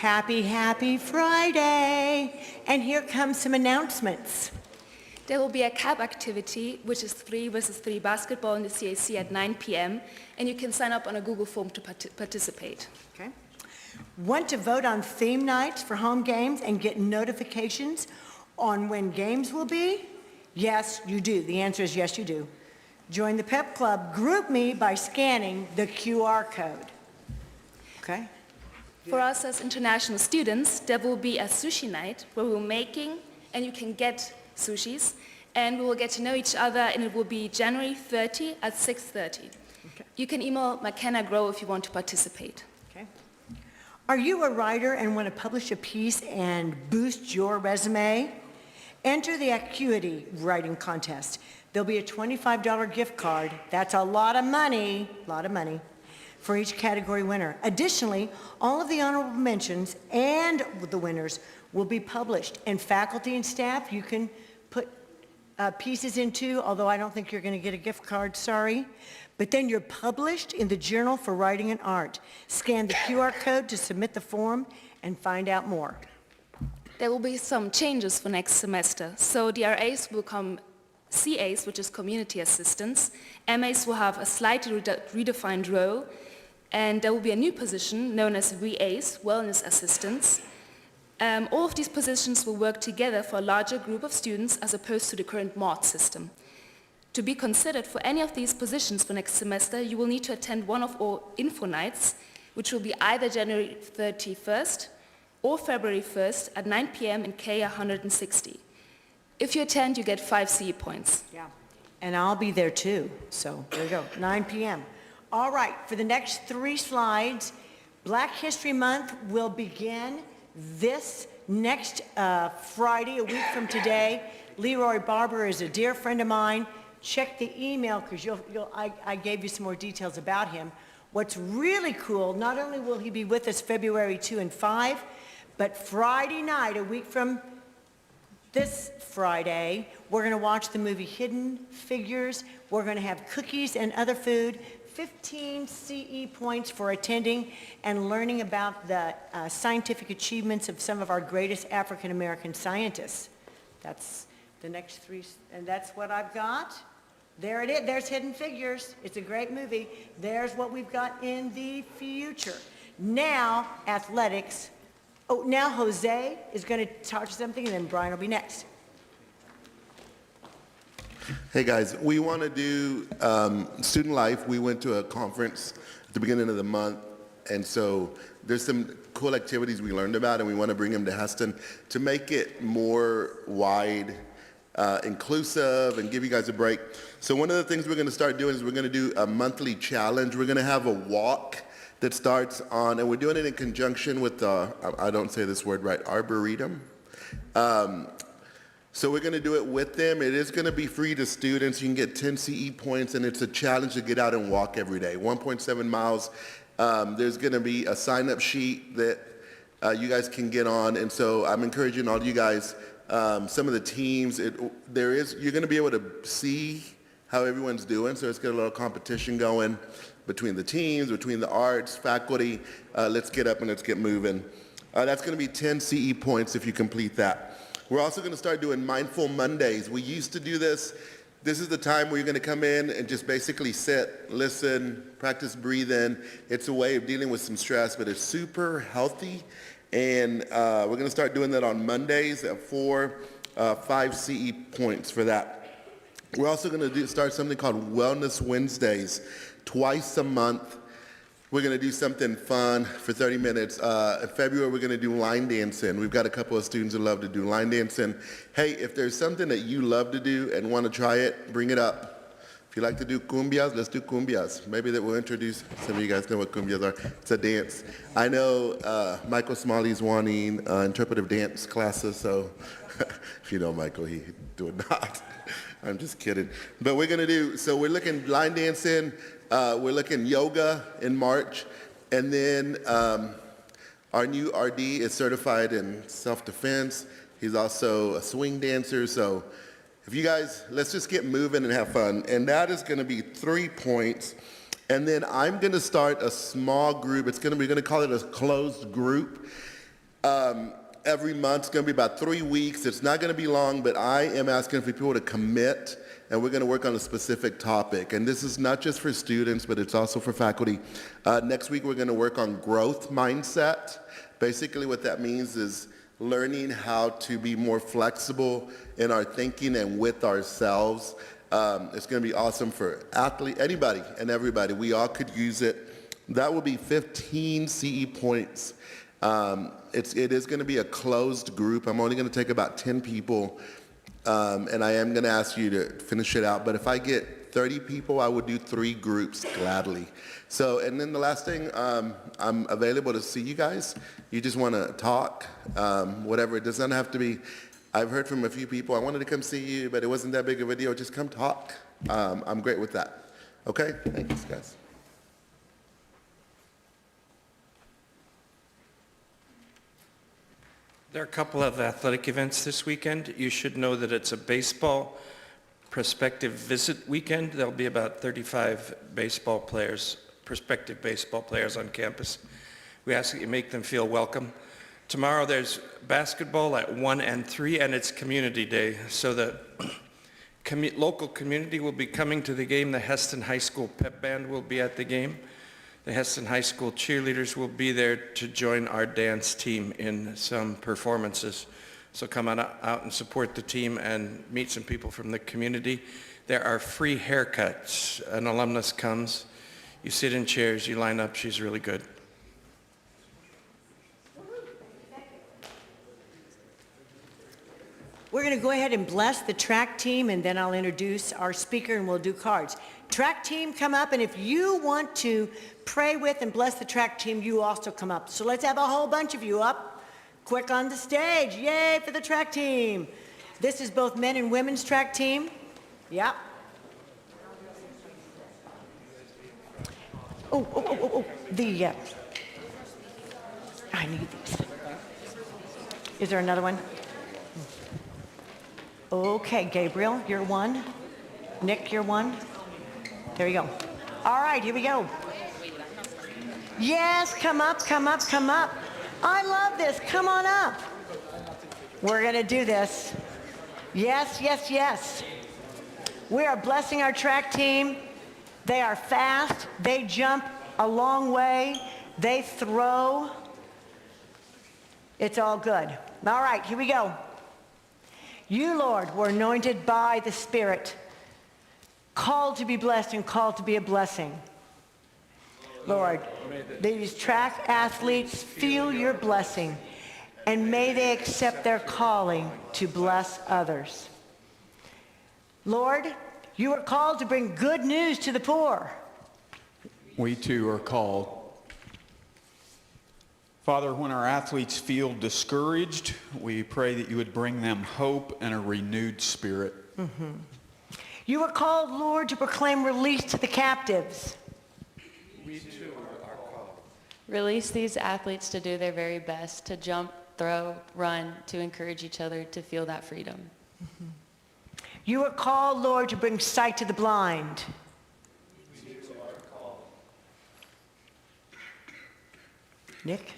Happy Friday. And here comes some announcements. There will be a CAB activity, which is 3 versus 3 basketball in the CAC at 9 p.m., and you can sign up on a Google form to participate. Okay. Want to vote on theme nights for home games and get notifications on when games will be? Yes, you do. The answer is yes, you do. Join the Pep Club. Group me by scanning the QR code. Okay? For us as international students, there will be a sushi night where we're making, and you can get sushis, and we will get to know each other, and it will be January 30 at 6:30. Okay. You can email McKenna Grow if you want to participate. Okay. Are you a writer and want to publish a piece and boost your resume? Enter the Acuity Writing Contest. There'll be a $25 gift card. That's a lot of money, for each category winner. Additionally, all of the honorable mentions and the winners will be published. And faculty and staff, you can put pieces into, although I don't think you're going to get a gift card, sorry. But then you're published in the Journal for Writing and Art. Scan the QR code to submit the form and find out more. There will be some changes for next semester. So DRAs will become CAs, which is community assistants. MAs will have a slightly redefined role. And there will be a new position known as VAs, Wellness Assistants. All of these positions will work together for a larger group of students as opposed to the current MAUT system. To be considered for any of these positions for next semester, you will need to attend one of our info nights, which will be either January 31st or February 1st at 9 p.m. in K 160. If you attend, you get 5 CE points. Yeah, and I'll be there too, so there you go, 9 p.m. All right, for the next 3 slides, Black History Month will begin this next Friday, a week from today. Leroy Barber is a dear friend of mine. Check the email because I gave you some more details about him. What's really cool, not only will he be with us February 2 and 5, but Friday night, a week from this Friday, we're going to watch the movie Hidden Figures. We're going to have cookies and other food. 15 CE points for attending and learning about the scientific achievements of some of our greatest African-American scientists. That's the next 3, and that's what I've got. There it is. There's Hidden Figures. It's a great movie. There's what we've got in the future. Now, athletics. Oh, now Jose is going to talk something, and then Brian will be next. Hey guys, we want to do student life. We went to a conference at the beginning of the month, and so there's some cool activities we learned about, and we want to bring them to Hesston to make it more wide, inclusive, and give you guys a break. So one of the things we're going to start doing is we're going to do a monthly challenge. We're going to have a walk that starts on, and we're doing it in conjunction with the, I don't say this word right, Arboretum. So we're going to do it with them. It is going to be free to students. You can get 10 CE points, and it's a challenge to get out and walk every day. 1.7 miles. There's going to be a sign-up sheet that you guys can get on, and so I'm encouraging all you guys, some of the teams, you're going to be able to see how everyone's doing, so it's got a little competition going between the teams, between the arts, faculty. Let's get up and let's get moving. That's going to be 10 CE points if you complete that. We're also going to start doing Mindful Mondays. We used to do this. This is the time where you're going to come in and just basically sit, listen, practice breathing. It's a way of dealing with some stress, but it's super healthy. And we're going to start doing that on Mondays at 5 CE points for that. We're also going to start something called Wellness Wednesdays. Twice a month, we're going to do something fun for 30 minutes. In February, we're going to do line dancing. We've got a couple of students who love to do line dancing. Hey, if there's something that you love to do and want to try it, bring it up. If you like to do cumbias, let's do cumbias. Maybe that will introduce, some of you guys know what cumbias are. It's a dance. I know Michael Smalley's wanting interpretive dance classes, so if you know Michael, he do it not. I'm just kidding. But we're going to do, so we're looking line dancing, we're looking yoga in March, and then our new RD is certified in self-defense. He's also a swing dancer, so if you guys, let's just get moving and have fun. And that is going to be 3 points. And then I'm going to start a small group. We're going to call it a closed group. every month. It's going to be about 3 weeks. It's not going to be long, but I am asking for people to commit, and we're going to work on a specific topic. And this is not just for students, but it's also for faculty. Next week, we're going to work on growth mindset. Basically, what that means is learning how to be more flexible in our thinking and with ourselves. It's going to be awesome for anybody and everybody. We all could use it. That will be 15 CE points. It is going to be a closed group. I'm only going to take about 10 people, and I am going to ask you to finish it out. But if I get 30 people, I would do 3 groups gladly. So, and then the last thing, I'm available to see you guys. You just want to talk, whatever. It doesn't have to be. I've heard from a few people, I wanted to come see you, but it wasn't that big of a deal. Just come talk. I'm great with that. Okay? Thanks, guys. There are a couple of athletic events this weekend. You should know that it's a baseball prospective visit weekend. There'll be about 35 prospective baseball players on campus. We ask that you make them feel welcome. Tomorrow there's basketball at 1 and 3, and it's Community Day. So the local community will be coming to the game. The Hesston High School pep band will be at the game. The Hesston High School cheerleaders will be there to join our dance team in some performances. So come on out and support the team and meet some people from the community. There are free haircuts. An alumnus comes, you sit in chairs, you line up, she's really good. We're going to go ahead and bless the track team, and then I'll introduce our speaker, and we'll do cards. Track team, come up, and if you want to pray with and bless the track team, you also come up. So let's have a whole bunch of you up, quick on the stage. Yay for the track team. This is both men and women's track team. Yep. I need these. Is there another one? Okay, Gabriel, you're one. Nick, you're one. There you go. All right, here we go. Yes, come up, come up, come up. I love this. Come on up. We're going to do this. Yes, yes, yes. We are blessing our track team. They are fast. They jump a long way. They throw. It's all good. All right, here we go. You, Lord, were anointed by the Spirit, called to be blessed and called to be a blessing. Lord, these track athletes feel your blessing, and may they accept their calling to bless others. Lord, you are called to bring good news to the poor. We too are called. Father, when our athletes feel discouraged, we pray that you would bring them hope and a renewed spirit. Mm-hmm. You are called, Lord, to proclaim release to the captives. We too are called. Release these athletes to do their very best, to jump, throw, run, to encourage each other to feel that freedom. Mm-hmm. You are called, Lord, to bring sight to the blind. We too are called. Nick?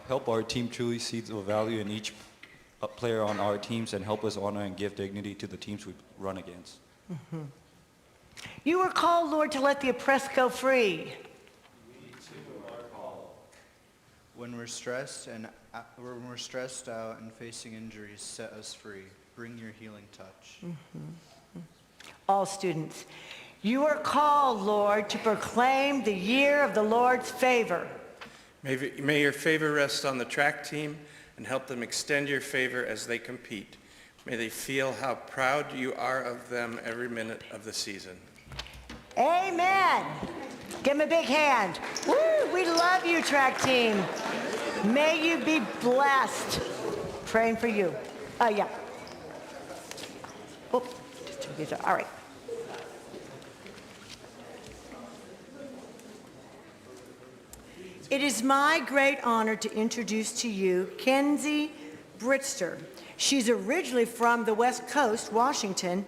Help our team truly see the value in each player on our teams and help us honor and give dignity to the teams we run against. Mm-hmm. You are called, Lord, to let the oppressed go free. We too are called. When we're stressed out and facing injuries, set us free. Bring your healing touch. Mm-hmm. All students, you are called, Lord, to proclaim the year of the Lord's favor. May your favor rest on the track team and help them extend your favor as they compete. May they feel how proud you are of them every minute of the season. Amen. Give them a big hand. Woo, we love you, track team. May you be blessed. Praying for you. Yeah. Oh, just turn these up. All right. It is my great honor to introduce to you Kenzie Britster. She's originally from the West Coast, Washington,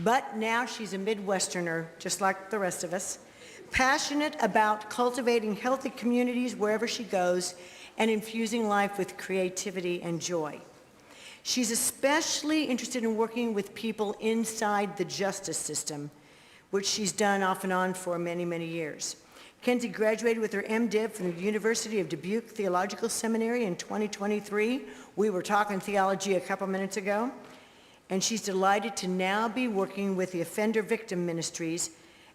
but now she's a Midwesterner, just like the rest of us. passionate about cultivating healthy communities wherever she goes and infusing life with creativity and joy. She's especially interested in working with people inside the justice system, which she's done off and on for many, many years. Kenzie graduated with her MDiv from the University of Dubuque Theological Seminary in 2023. We were talking theology a couple minutes ago. And she's delighted to now be working with the Offender Victim Ministries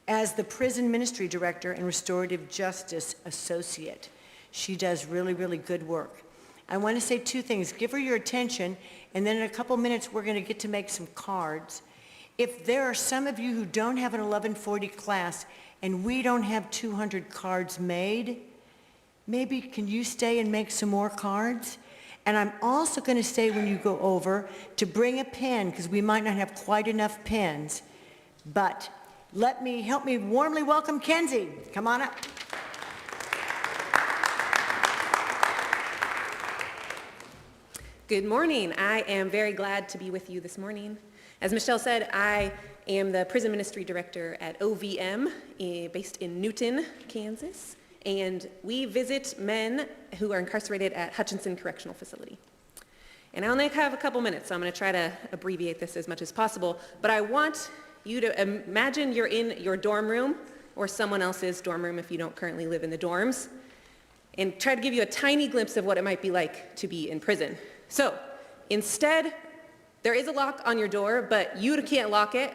as the Prison Ministry Director and Restorative Justice Associate. She does really, really good work. I want to say two things. Give her your attention, and then in a couple minutes, we're going to get to make some cards. If there are some of you who don't have an 1140 class, and we don't have 200 cards made, maybe can you stay and make some more cards? And I'm also going to say when you go over to bring a pen, because we might not have quite enough pens. But help me warmly welcome Kenzie. Come on up. Good morning. I am very glad to be with you this morning. As Michelle said, I am the Prison Ministry Director at OVM, based in Newton, Kansas. And we visit men who are incarcerated at Hutchinson Correctional Facility. And I only have a couple minutes, so I'm going to try to abbreviate this as much as possible. But I want you to imagine you're in your dorm room, or someone else's dorm room if you don't currently live in the dorms, and try to give you a tiny glimpse of what it might be like to be in prison. So instead, there is a lock on your door, but you can't lock it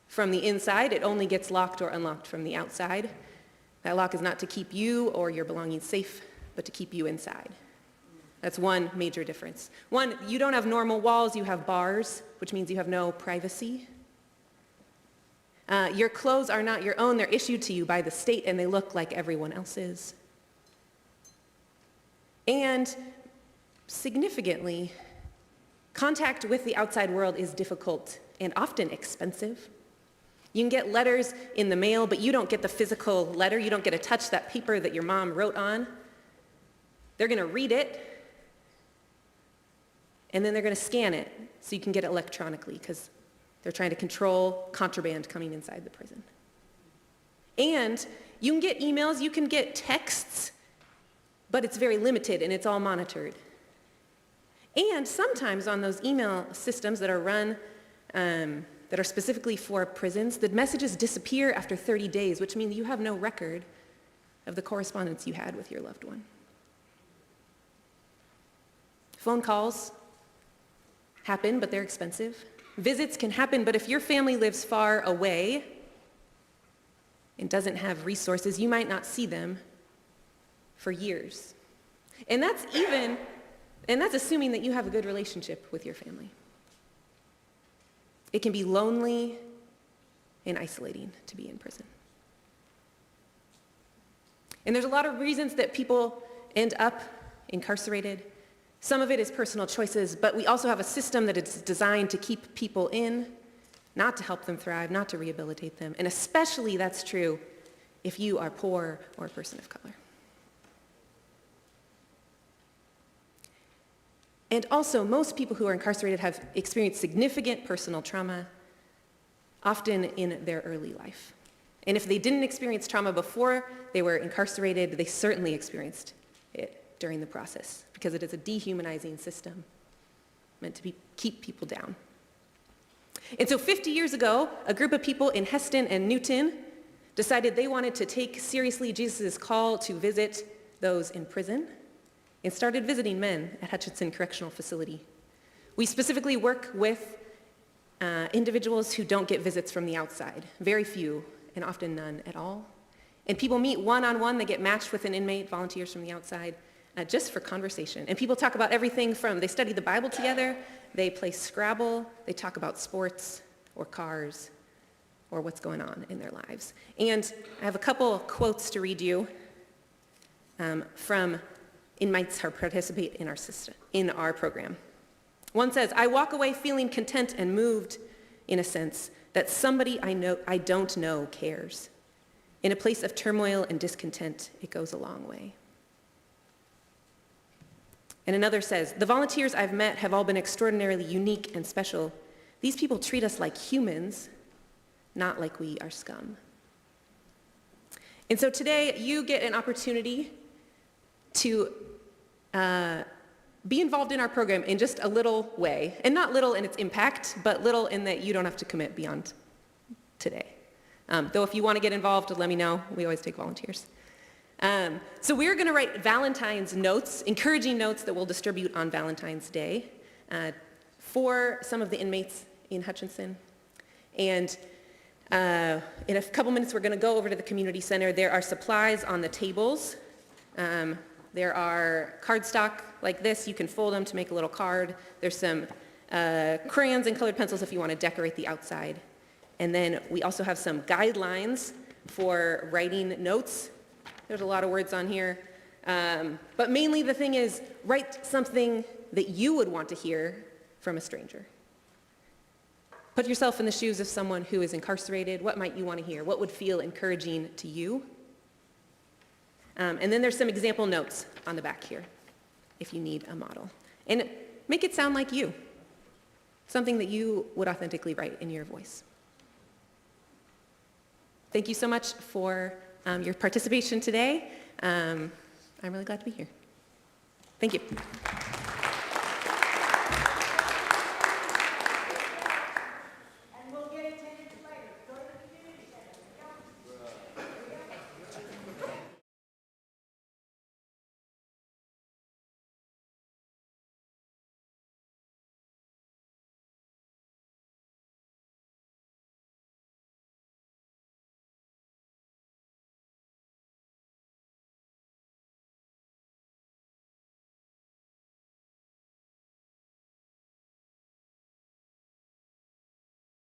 from the inside. It only gets locked or unlocked from the outside. That lock is not to keep you or your belongings safe, but to keep you inside. That's one major difference. One, you don't have normal walls, you have bars, which means you have no privacy. Your clothes are not your own, they're issued to you by the state, and they look like everyone else's. And significantly, contact with the outside world is difficult and often expensive. You can get letters in the mail, but you don't get the physical letter. You don't get to touch that paper that your mom wrote on. They're going to read it, and then they're going to scan it so you can get it electronically because they're trying to control contraband coming inside the prison. And you can get emails, you can get texts, but it's very limited and it's all monitored. And sometimes on those email systems that are run that are specifically for prisons, the messages disappear after 30 days, which means you have no record of the correspondence you had with your loved one. Phone calls happen, but they're expensive. Visits can happen, but if your family lives far away and doesn't have resources, you might not see them for years. And that's assuming that you have a good relationship with your family. It can be lonely and isolating to be in prison. And there's a lot of reasons that people end up incarcerated. Some of it is personal choices, but we also have a system that is designed to keep people in, not to help them thrive, not to rehabilitate them. And especially that's true if you are poor or a person of color. And also, most people who are incarcerated have experienced significant personal trauma, often in their early life. And if they didn't experience trauma before they were incarcerated, they certainly experienced it during the process, because it is a dehumanizing system meant to keep people down. And so 50 years ago, a group of people in Hesston and Newton decided they wanted to take seriously Jesus' call to visit those in prison, and started visiting men at Hutchinson Correctional Facility. We specifically work with individuals who don't get visits from the outside, very few, and often none at all. And people meet one-on-one, they get matched with an inmate, volunteers from the outside, just for conversation. And people talk about everything from, they study the Bible together, they play Scrabble, they talk about sports or cars or what's going on in their lives. And I have a couple quotes to read you from inmates who participate in our program. One says, "I walk away feeling content and moved, in a sense, that somebody I don't know cares. In a place of turmoil and discontent, it goes a long way." And another says, "The volunteers I've met have all been extraordinarily unique and special. These people treat us like humans, not like we are scum." And so today you get an opportunity to be involved in our program in just a little way, and not little in its impact, but little in that you don't have to commit beyond today. Though if you want to get involved, let me know. We always take volunteers. So we're going to write Valentine's notes, encouraging notes that we'll distribute on Valentine's Day for some of the inmates in Hutchinson. And in a couple minutes, we're going to go over to the community center. There are supplies on the tables. There are cardstock like this. You can fold them to make a little card. There's some crayons and colored pencils if you want to decorate the outside. And then we also have some guidelines for writing notes. There's a lot of words on here. But mainly the thing is, write something that you would want to hear from a stranger. Put yourself in the shoes of someone who is incarcerated. What might you want to hear? What would feel encouraging to you? And then there's some example notes on the back here, if you need a model. And make it sound like you, something that you would authentically write in your voice. Thank you so much for your participation today. I'm really glad to be here. Thank you.